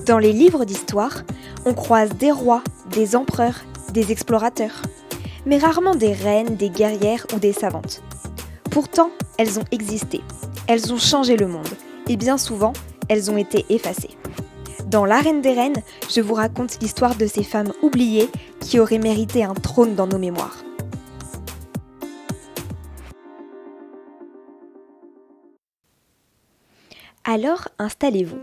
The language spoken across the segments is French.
Dans les livres d'histoire, on croise des rois, des empereurs, des explorateurs, mais rarement des reines, des guerrières ou des savantes. Pourtant, elles ont existé, elles ont changé le monde, et bien souvent, elles ont été effacées. Dans La Reine des Reines, je vous raconte l'histoire de ces femmes oubliées qui auraient mérité un trône dans nos mémoires. Alors, installez-vous.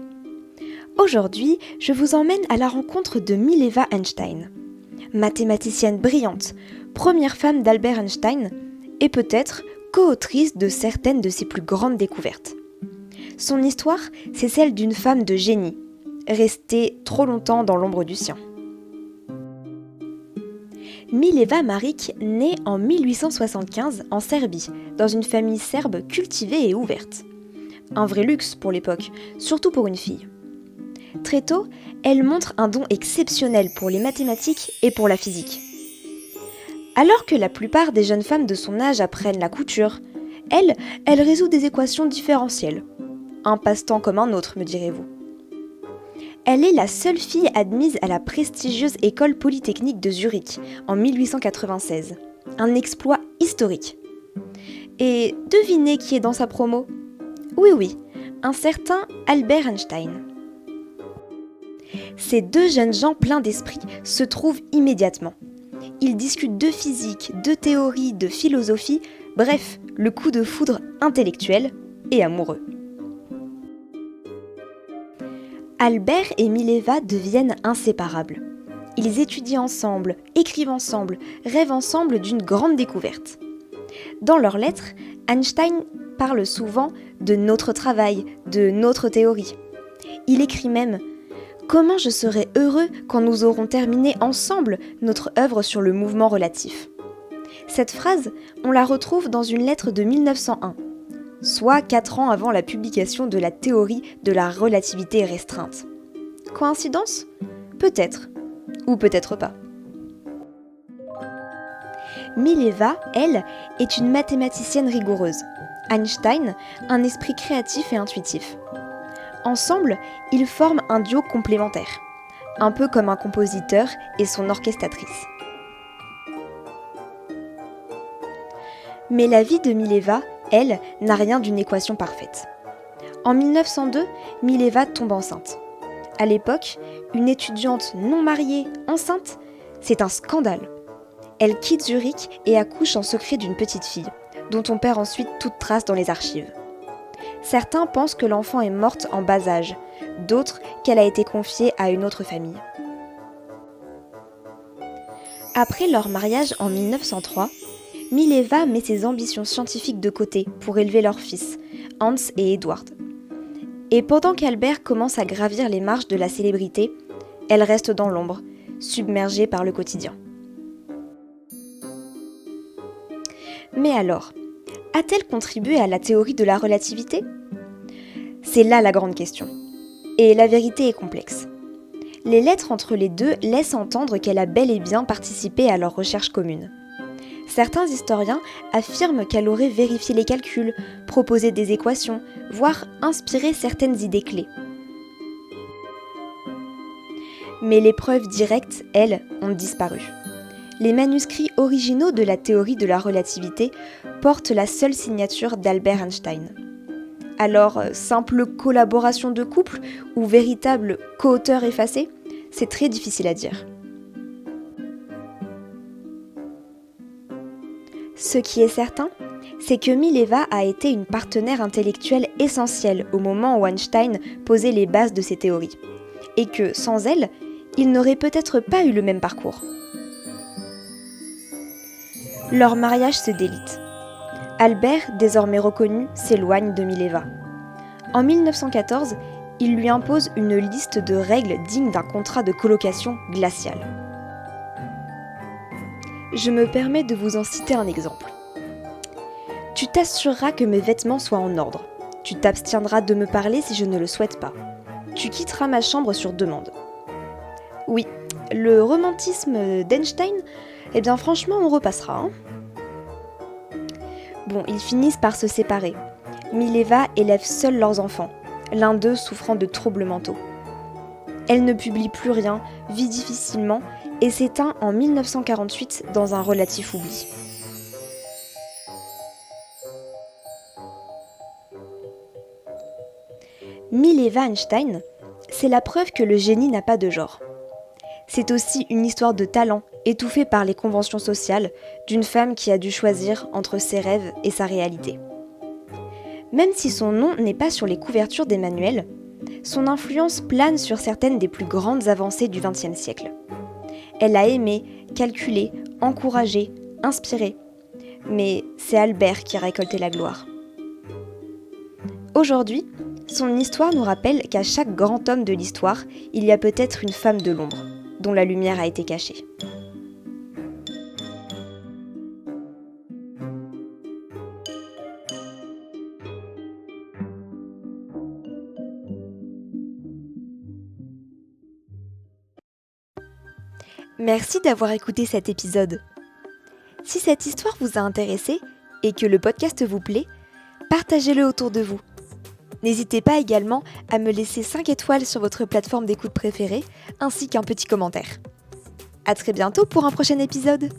Aujourd'hui, je vous emmène à la rencontre de Mileva Einstein. Mathématicienne brillante, première femme d'Albert Einstein et peut-être co-autrice de certaines de ses plus grandes découvertes. Son histoire, c'est celle d'une femme de génie, restée trop longtemps dans l'ombre du sien. Mileva Marić naît en 1875 en Serbie, dans une famille serbe cultivée et ouverte. Un vrai luxe pour l'époque, surtout pour une fille. Très tôt, elle montre un don exceptionnel pour les mathématiques et pour la physique. Alors que la plupart des jeunes femmes de son âge apprennent la couture, elle résout des équations différentielles. Un passe-temps comme un autre, me direz-vous. Elle est la seule fille admise à la prestigieuse école polytechnique de Zurich en 1896. Un exploit historique. Et devinez qui est dans sa promo ? Oui, un certain Albert Einstein. Ces deux jeunes gens pleins d'esprit se trouvent immédiatement. Ils discutent de physique, de théorie, de philosophie, bref, le coup de foudre intellectuel et amoureux. Albert et Mileva deviennent inséparables. Ils étudient ensemble, écrivent ensemble, rêvent ensemble d'une grande découverte. Dans leurs lettres, Einstein parle souvent de notre travail, de notre théorie. Il écrit même « Comment je serai heureux quand nous aurons terminé ensemble notre œuvre sur le mouvement relatif ». Cette phrase, on la retrouve dans une lettre de 1901, soit 4 ans avant la publication de la théorie de la relativité restreinte. Coïncidence ? Peut-être, ou peut-être pas. Mileva, elle, est une mathématicienne rigoureuse. Einstein, un esprit créatif et intuitif. Ensemble, ils forment un duo complémentaire, un peu comme un compositeur et son orchestratrice. Mais la vie de Mileva, elle, n'a rien d'une équation parfaite. En 1902, Mileva tombe enceinte. À l'époque, une étudiante non mariée, enceinte, c'est un scandale. Elle quitte Zurich et accouche en secret d'une petite fille, dont on perd ensuite toute trace dans les archives. Certains pensent que l'enfant est morte en bas âge, d'autres qu'elle a été confiée à une autre famille. Après leur mariage en 1903, Mileva met ses ambitions scientifiques de côté pour élever leurs fils, Hans et Edward. Et pendant qu'Albert commence à gravir les marches de la célébrité, elle reste dans l'ombre, submergée par le quotidien. Mais alors, a-t-elle contribué à la théorie de la relativité ? C'est là la grande question. Et la vérité est complexe. Les lettres entre les deux laissent entendre qu'elle a bel et bien participé à leurs recherches communes. Certains historiens affirment qu'elle aurait vérifié les calculs, proposé des équations, voire inspiré certaines idées clés. Mais les preuves directes, elles, ont disparu. Les manuscrits originaux de la théorie de la relativité portent la seule signature d'Albert Einstein. Alors, simple collaboration de couple ou véritable co-auteur effacé, c'est très difficile à dire. Ce qui est certain, c'est que Mileva a été une partenaire intellectuelle essentielle au moment où Einstein posait les bases de ses théories, et que, sans elle, il n'aurait peut-être pas eu le même parcours. Leur mariage se délite. Albert, désormais reconnu, s'éloigne de Mileva. En 1914, il lui impose une liste de règles dignes d'un contrat de colocation glacial. Je me permets de vous en citer un exemple. Tu t'assureras que mes vêtements soient en ordre. Tu t'abstiendras de me parler si je ne le souhaite pas. Tu quitteras ma chambre sur demande. Oui, le romantisme d'Einstein, eh bien franchement on repassera. Hein. Bon, ils finissent par se séparer. Mileva élève seule leurs enfants, l'un d'eux souffrant de troubles mentaux. Elle ne publie plus rien, vit difficilement et s'éteint en 1948 dans un relatif oubli. Mileva Einstein, c'est la preuve que le génie n'a pas de genre. C'est aussi une histoire de talent étouffée par les conventions sociales d'une femme qui a dû choisir entre ses rêves et sa réalité. Même si son nom n'est pas sur les couvertures des manuels, son influence plane sur certaines des plus grandes avancées du XXe siècle. Elle a aimé, calculé, encouragé, inspiré. Mais c'est Albert qui a récolté la gloire. Aujourd'hui, son histoire nous rappelle qu'à chaque grand homme de l'histoire, il y a peut-être une femme de l'ombre, dont la lumière a été cachée. Merci d'avoir écouté cet épisode. Si cette histoire vous a intéressé et que le podcast vous plaît, partagez-le autour de vous. N'hésitez pas également à me laisser 5 étoiles sur votre plateforme d'écoute préférée, ainsi qu'un petit commentaire. À très bientôt pour un prochain épisode.